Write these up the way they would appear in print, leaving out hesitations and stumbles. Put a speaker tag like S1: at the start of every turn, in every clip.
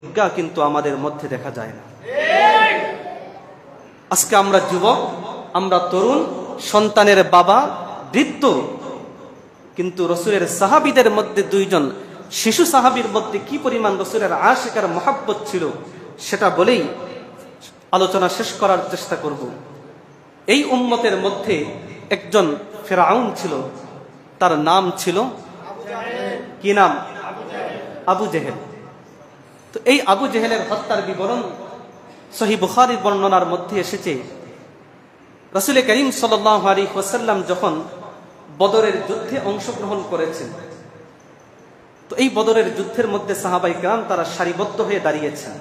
S1: প্রজ্ঞা কিন্তু আমাদের মধ্যে দেখা যায় না। আজকে আমরা যুবক, আমরা তরুণ, সন্তানের বাবা, বৃদ্ধ, কিন্তু রসুলের সাহাবীদের মধ্যে দুইজন শিশু সাহাবীর মধ্যে কি পরিমাণ রসুলের আশিক আর মহব্বত ছিল সেটা বলেই আলোচনা শেষ করার চেষ্টা করব। এই উম্মতের মধ্যে একজন ফিরআউন ছিল, তার নাম ছিল কি নাম? আবু জেহেল। তো এই আবু জেহেলের হত্যার বিবরণ সহিহ বুখারীর বর্ণনার মধ্যে এসেছে। রাসূল করিম সাল্লাল্লাহু আলাইহি ওয়াসাল্লাম যখন বদরের যুদ্ধে অংশগ্রহণ করেছেন, তো এই বদরের যুদ্ধের মধ্যে সাহাবায়ে কেরাম তারা সারিবদ্ধ হয়ে দাঁড়িয়েছেন।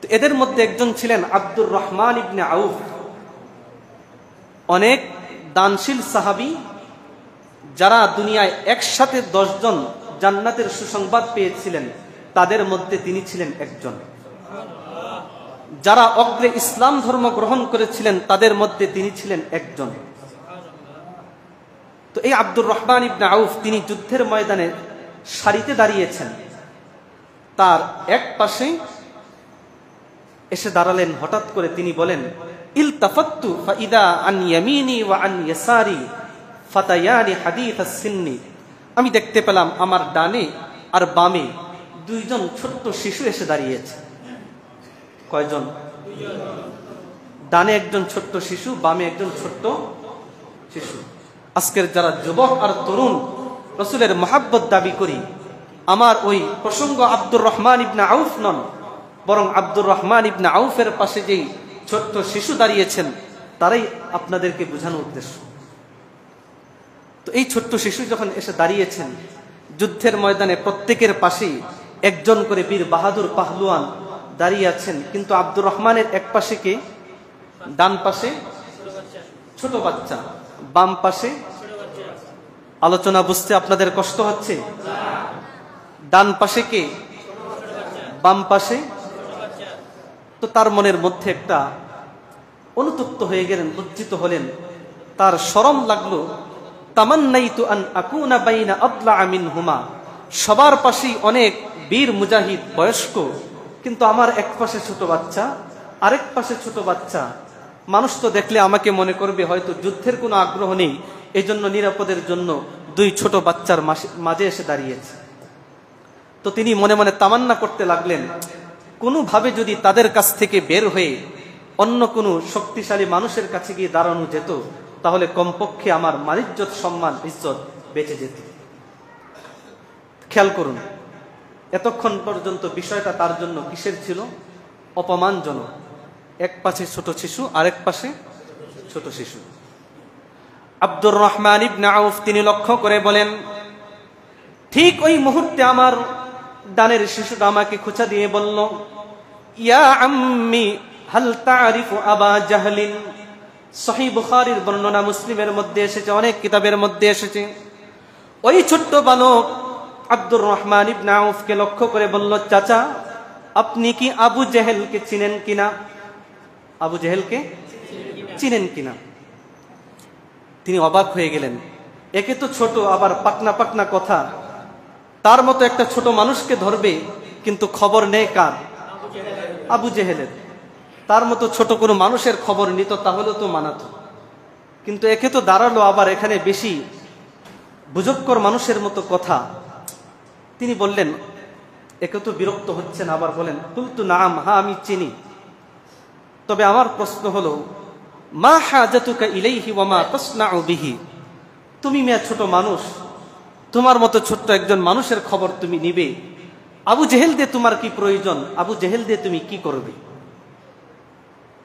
S1: তো এদের মধ্যে একজন ছিলেন আব্দুর রহমান ইবনে আউফ, অনেক দানশীল সাহাবী, যারা দুনিয়ায় একসাথে 10 জন জান্নাতের সুসংবাদ পেয়েছিলেন, তাদের মধ্যে তিনি ছিলেন একজন। যারা অগ্রে ইসলাম ধর্ম গ্রহণ করেছিলেন, তাদের মধ্যে তিনি ছিলেন একজন। তো এই আব্দুর রহমান ইবনে আউফ তিনি যুদ্ধের ময়দানে সারিতে দাঁড়িয়েছেন। তার এক পাশে এসে দাঁড়ালেন, হঠাৎ করে তিনি বলেন, ইলতাফাত্তু ফাইদা আন ইয়ামিনি ওয়া আন ইয়াসারি ফাতায়ানি হাদিথাস সিন্নি। আমি দেখতে পেলাম আমার ডানে আর বামে দুইজন ছোট্ট শিশু এসে দাঁড়িয়েছে। কয়জন? ডানে একজন ছোট্ট শিশু, বামে একজন ছোট্ট শিশু। আজকের যারা যুবক আর তরুণ রসুলের মহাব্বত দাবি করি, আমার ওই প্রসঙ্গ আব্দুর রহমান ইবনে আউফ নন, বরং আব্দুর রহমান ইবনে আউফের পাশে যেই ছোট্ট শিশু দাঁড়িয়েছেন তারাই আপনাদেরকে বোঝানোর উদ্দেশ্য। তো এই ছোট্ট শিশু যখন এসে দাঁড়িয়েছেন, যুদ্ধের ময়দানে প্রত্যেকের পাশেই একজন করে বীর বাহাদুর পাহলুয়ান দাঁড়িয়ে আছেন, কিন্তু আব্দুর রহমানের এক পাশে কে? ডান পাশে ছোট বাচ্চা, বাম পাশে। আলোচনা বুঝতে আপনাদের কষ্ট হচ্ছে? ডান পাশে কে? বাম পাশে। তো তার মনের মধ্যে একটা অনুতপ্ত হয়ে গেলেন, লজ্জিত হলেন, তার শরম লাগলো। তামান্নাইতু আন আকুনা বাইনা আদলা মিনহুমা। সবার পাশেই অনেক বীর মুজাহিদ বয়স্ক, কিন্তু আমার এক পাশে ছোট বাচ্চা, আরেক পাশে ছোট বাচ্চা। মানুষ তো দেখলে আমাকে মনে করবে হয়তো যুদ্ধের কোনো আগ্রহ নেই, এজন্য নিরাপদের জন্য দুই ছোট বাচ্চার মাঝে এসে দাঁড়িয়েছে। তো তিনি মনে মনে তামান্না করতে লাগলেন, কোনোভাবে যদি তাদের কাছ থেকে বের হয়ে অন্য কোনো শক্তিশালী মানুষের কাছে গিয়ে দাঁড়ানো যেত, তাহলে কমপক্ষে আমার মানিজ্যত, সম্মান, ইজ্জত বেঁচে যেত। খেয়াল করুন, এতক্ষণ পর্যন্ত বিষয়টা তার জন্য কিসের ছিল? অপমানজনক। এক পাশে ছোট শিশু, আরেক পাশে ছোট শিশু। আব্দুর রহমান ইবনে আউফ তিনি লক্ষ্য করে বলেন, ঠিক ওই মুহূর্তে আমার ডানের শিশুটা আমাকে খোঁচা দিয়ে বলল, ইয়া আম্মি হাল তারিফু আবা জাহলিন। সহিহ বুখারীর বর্ণনা, মুসলিমের মধ্যে এসেছে, অনেক কিতাবের মধ্যে এসেছে। ওই ছোট্ট বালক আব্দুর রহমান ইবনে আউফকে লক্ষ্য করে বলল, চাচা আপনি কি আবু জেহেলকে চিনেন কিনা? আবু জেহেলকে চিনেন কিনা? তিনি অবাক হয়ে গেলেন। একে তো ছোট, আবার পাকনা পাকনা কথা, তার মতো একটা ছোট মানুষকে ধরবে, কিন্তু খবর নেই কার? আবু জেহেলের। তার মতো ছোট কোনো মানুষের খবর নিত, তাহলে তো মানাতো, কিন্তু একে তো দাঁড়ালো আবার এখানে বেশি বুঝক্কর মানুষের মতো কথা। তিনি বললেন, একে তো বিরক্ত হচ্ছেন, আবার বলেন, কুলতু নাম, হ্যাঁ আমি চিনি, তবে আমার প্রশ্ন হলো, মা হাজাতুকা ইলাইহি ওয়া মা তাসনাউ বিহি। তুমি মেয়ে ছোট মানুষ, তোমার মতো ছোট্ট একজন মানুষের খবর তুমি নিবে, আবু জেহেল দিয়ে তোমার কি প্রয়োজন? আবু জেহেল দিয়ে তুমি কি করবে?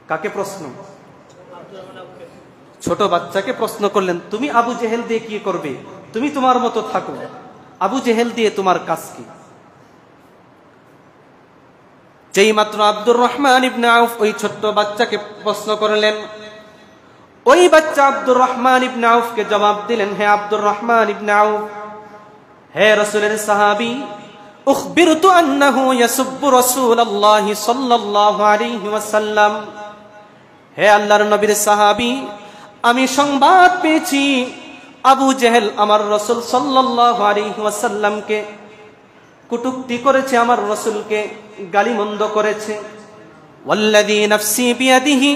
S1: কাকে প্রশ্ন? ছোট বাচ্চাকে প্রশ্ন করলেন, তুমি আবু জেহেল দিয়ে কি করবে? তুমি তোমার মতো থাকো, আবু জেহেল দিয়ে তোমার কাজ কি? যেই মাত্র আব্দুর রহমান ইবনে আউফ ওই ছোট্ট বাচ্চাকে প্রশ্ন করলেন, ওই বাচ্চা আব্দুর রহমান ইবনে আউফকে জবাব দিলেন, হে আব্দুর রহমান ইবনে আউফ, হে রাসূলের সাহাবী, উখবিরতু আন্নাহু ইয়াসুব্বু রাসূলুল্লাহি সাল্লাল্লাহু আলাইহি ওয়াসাল্লাম। হে আল্লাহর নবীর সাহাবী, আমি সংবাদ পেয়েছি আবু জেহেল আমার রাসূল সাল্লাল্লাহু আলাইহি ওয়াসাল্লামকে কটূক্তি করেছে, আমার রাসূলকে গালিমন্দ করেছে। ওয়াল্লাযী নাফসি বিয়াদিহি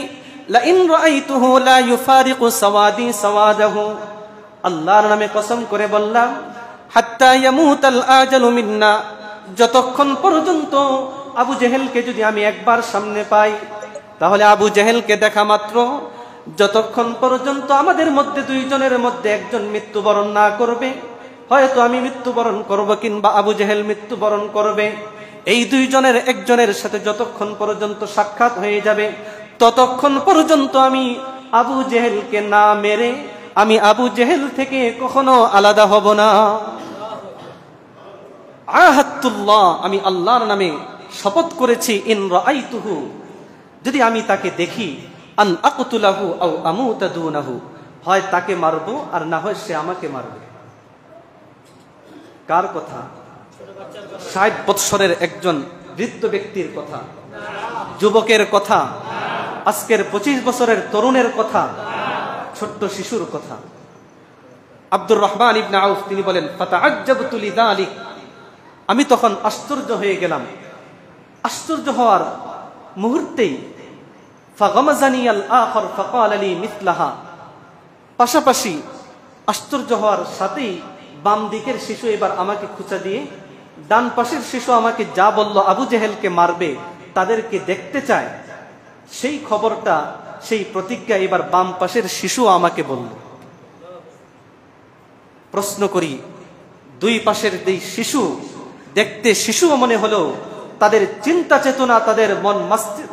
S1: লাইন রাআইতুহু লা ইউফারিকু সাওয়াদি সাওয়াদাহু, আল্লাহর নামে কসম করে বললাম, হাত্তা ইয়ামুতাল আজালু মিন্না, যতক্ষণ পর্যন্ত আবু জেহেলকে যদি আমি একবার সামনে পাই, তাহলে আবু জেহেলকে দেখা মাত্র যতক্ষণ পর্যন্ত আমাদের মধ্যে দুইজনের মধ্যে একজন মৃত্যুবরণ না করবে, হয়তো আমি মৃত্যুবরণ করব কিংবা আবু জেহেল মৃত্যুবরণ করবে, এই দুইজনের একজনের সাথে যতক্ষণ পর্যন্ত সাক্ষাৎ হয়ে যাবে, ততক্ষণ পর্যন্ত আমি আবু জেহেলকে না মেরে আমি আবু জেহেল থেকে কখনো আলাদা হব না। আহাদুল্লাহ, আমি আল্লাহর নামে শপথ করেছি, ইন রাআইতুহু, যদি আমি তাকে দেখি, আন আকতুলাহু আও আমুতা দুনাহু, হয় তাকে মারবো আর না হয় সে আমাকে মারবে। কার কথা? 60 বৎসরের একজন বৃদ্ধ ব্যক্তির কথা, যুবকের কথা, আজকের 25 বছরের তরুণের কথা, ছোট্ট শিশুর কথা। আব্দুর রহমান ইবনে আউফ তিনি বলেন, ফাতাআজ্জাবতু লিযালিক, আমি তখন আশ্চর্য হয়ে গেলাম। আশ্চর্য হওয়ার মুহূর্তেই ফাগামাজানি আল আখর ফাকাল লি মিথলাহা, পাশাপাশি আশ্চর্য হওয়ার সাথেই বাম দিকের শিশু এবার আমাকে খুঁচা দিয়ে ডান পাশের শিশু আমাকে যা বলল আবু জেহেলকে মারবে, তাদেরকে দেখতে চায়, সেই খবরটা, সেই প্রতিজ্ঞা এবার বাম পাশের শিশু আমাকে বলল। প্রশ্ন করি, দুই পাশের দুই শিশু দেখতে শিশুও মনে হলো, তাদের চিন্তা চেতনা, তাদের মন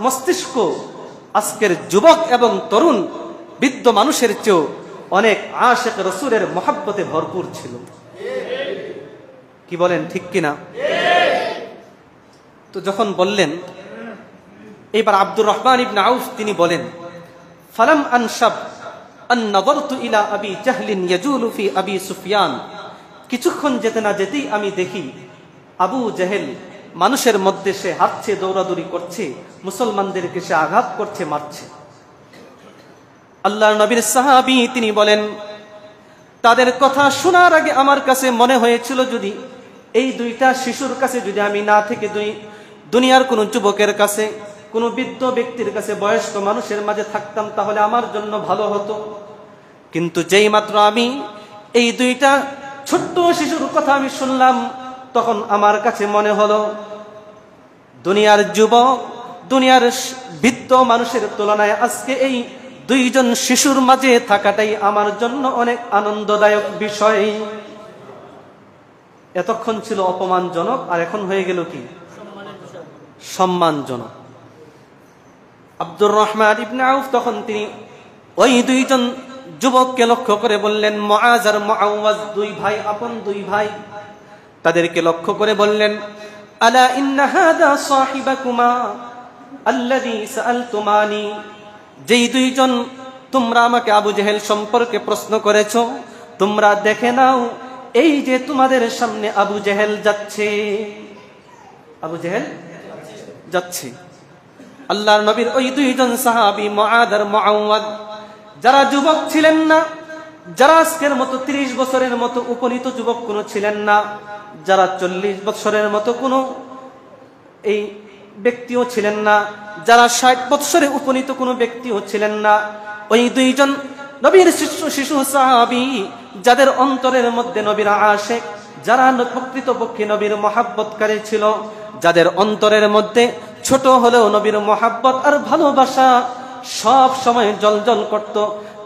S1: মস্তিষ্ক আজকের যুবক এবং তরুণ বৃদ্ধ মানুষের চেয়েও অনেক আশিক রাসূলের মহব্বতে ভরপুর ছিল। কি বলেন, ঠিক কিনা? তো যখন বললেন, এবার আব্দুর রহমান ইবনে আউফ তিনি বলেন, ফালাম আনশাব আন নাযারতু ইলা আবি জাহলিন ইয়াজুলু ফি আবি সুফিয়ান, কিছুক্ষণ যেতে না যেতেই আমি দেখি আবু জেহেল মানুষের মধ্যে সে হাঁটছে, দৌড়াদৌড়ি করছে, মুসলমানদেরকে সে আঘাত করছে, মারছে। আল্লাহর নবীর সাহাবী তিনি বলেন, তাদের কথা শোনার আগে আমার কাছে মনে হয়েছিল, যদি এই দুইটা শিশুর কাছে যদি আমি না থেকে দুনিয়ার কোন যুবকের কাছে, কোন বৃদ্ধ ব্যক্তির কাছে, বয়স্ক মানুষের মাঝে থাকতাম, তাহলে আমার জন্য ভালো হতো। কিন্তু যেই মাত্র আমি এই দুইটা ছোট্ট শিশুর কথা আমি শুনলাম, তখন আমার কাছে মনে হলো, দুনিয়ার যুবক, দুনিয়ার বৃদ্ধ মানুষের তুলনায় আজকে এই দুইজন শিশুর মাঝে থাকাটাই আমার জন্য অনেক আনন্দদায়ক বিষয়। এতক্ষণ ছিল অপমানজনক, আর এখন হয়ে গেল কি? সম্মানজনক। আব্দুর রহমান ইবনে আউফ তখন তিনি ওই দুইজন যুবককে লক্ষ্য করে বললেন, মুআজ আর মুআওয়াজ, দুই ভাই, আপন দুই ভাই, তাদেরকে লক্ষ্য করে বললেন, আলা ইন্না হাদা সাহিবাকুমা আল্লাযী সাআলতুমানি, যেই দুইজন তোমরা আমাকে আবু জেহেল সম্পর্কে প্রশ্ন করেছো, তোমরা দেখে নাও, এই যে তোমাদের সামনে আবু জেহেল যাচ্ছে, আবু জেহেল যাচ্ছে। আল্লাহর নবীর ওই দুইজন সাহাবী মুআদ আর মুআওয়াদ, যারা যুবক ছিলেন না, যারা আজকের মতো 30 বছরের মতো উপনীত যুবক কোনো ছিলেন না, যারা 40 বছরের মতো কোনো এই ব্যক্তিও ছিলেন না, যারা 60 বছরে উপনীত কোনো ব্যক্তিও ছিলেন না, ওই দুইজন নবীর শিশু সাহাবী, যাদের অন্তরের মধ্যে নবীর আশিক, যারা প্রকৃতপক্ষে নবীর মহাব্বতকারী ছিল, যাদের অন্তরের মধ্যে ছোট হলেও নবীর মহাব্বত আর ভালোবাসা সব সময় জলজল করত,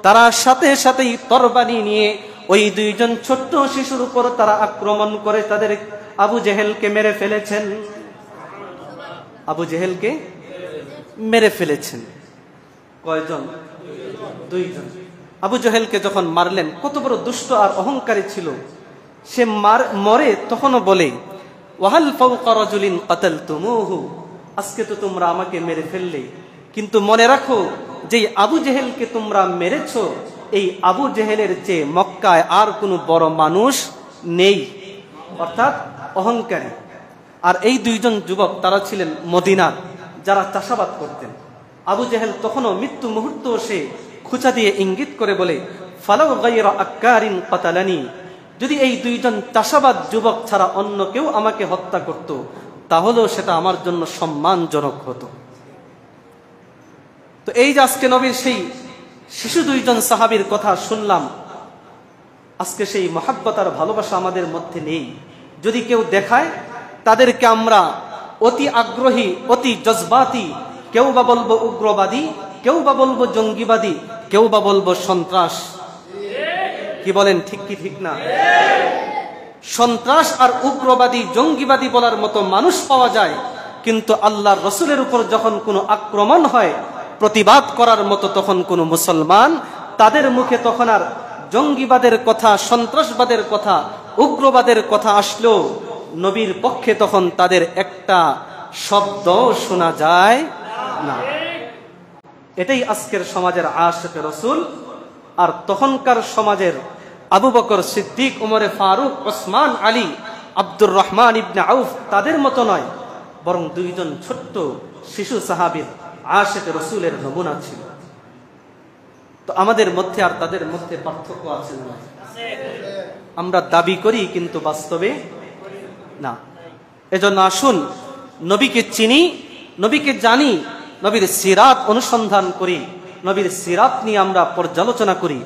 S1: তারা সাথে সাথেই তরবারি নিয়ে ওই দুইজন ছোট্ট শিশুর উপর তারা আক্রমণ করে তাদের আবু জেহেলকে মেরে ফেলেছেন। আবু জেহেলকে মেরে ফেলেছেন। কয়জন? দুইজন। আবু জেহেলকে যখন মারলেন, কত বড় দুষ্ট আর অহংকারী ছিল সে, মরে তখনও বলে, ওয়াহাল ফাওকা রাজুলিন কাতালতুমুহু, আজকে তো তোমরা আমাকে মেরে ফেললে, কিন্তু মনে রাখো যে আবু জেহেলকে তোমরা মেরেছো, এই আবু জেহেলের চেয়ে মক্কায় আর কোনো বড় মানুষ নেই, অর্থাৎ অহংকারী। আর এই দুইজন যুবক তারা ছিলেন মদিনার, যারা চাষাবাদ করতেন। আবু জেহেল তখনও মৃত্যু মুহূর্ত সে খুঁচা দিয়ে ইঙ্গিত করে বলে, ফালাউ গায়রা আক্কারিন কাতালানি, যদি এই দুইজন চাষাবাদ যুবক ছাড়া অন্য কেউ আমাকে হত্যা করত, তাহলেও সেটা আমার জন্য সম্মানজনক হতো। তো এই যে আজকে নবীর সেই শিশু দুইজন সাহাবীর কথা শুনলাম, আজকে সেই মহাব্বত আর ভালোবাসা আমাদের মধ্যে নেই। যদি কেউ দেখায়, তাদেরকে আমরা অতি আগ্রহী, অতি জজবাতি, কেউ বা বলবো উগ্রবাদী, কেউ বা বলবো জঙ্গিবাদী, কেউ বা বলবো সন্ত্রাস। কি বলেন, ঠিক কি ঠিক না? সন্ত্রাস আর উগ্রবাদী জঙ্গিবাদী বলার মতো মানুষ পাওয়া যায়, কিন্তু আল্লাহর রসুলের উপর যখন কোনো আক্রমণ হয়, প্রতিবাদ করার মতো তখন কোনো মুসলমান, তাদের মুখে তখন আর জঙ্গিবাদের কথা, সন্ত্রাসবাদের কথা, উগ্রবাদের কথা আসলেও নবীর পক্ষে তখন তাদের একটা শব্দ শোনা যায় না। এটাই আজকের সমাজের আশিক রাসূল। আর তখনকার সমাজের আবু বকর সিদ্দিক, উমরে ফারুক, ওসমান আলী, আব্দুর রহমান ইবনে আউফ তাদের মতো নয়, বরং দুইজন ছোট্ট শিশু সাহাবীর আশিক রাসূলের নমুনা ছিল। তো আমাদের মধ্যে আর তাদের মধ্যে পার্থক্য আছে না? আমরা দাবি করি কিন্তু বাস্তবে না। এজন্য আসুন নবীকে চিনি, নবীকে জানি, নবীর সিরাত অনুসন্ধান করি, নবীর সিরাত নিয়ে আমরা পর্যালোচনা করি।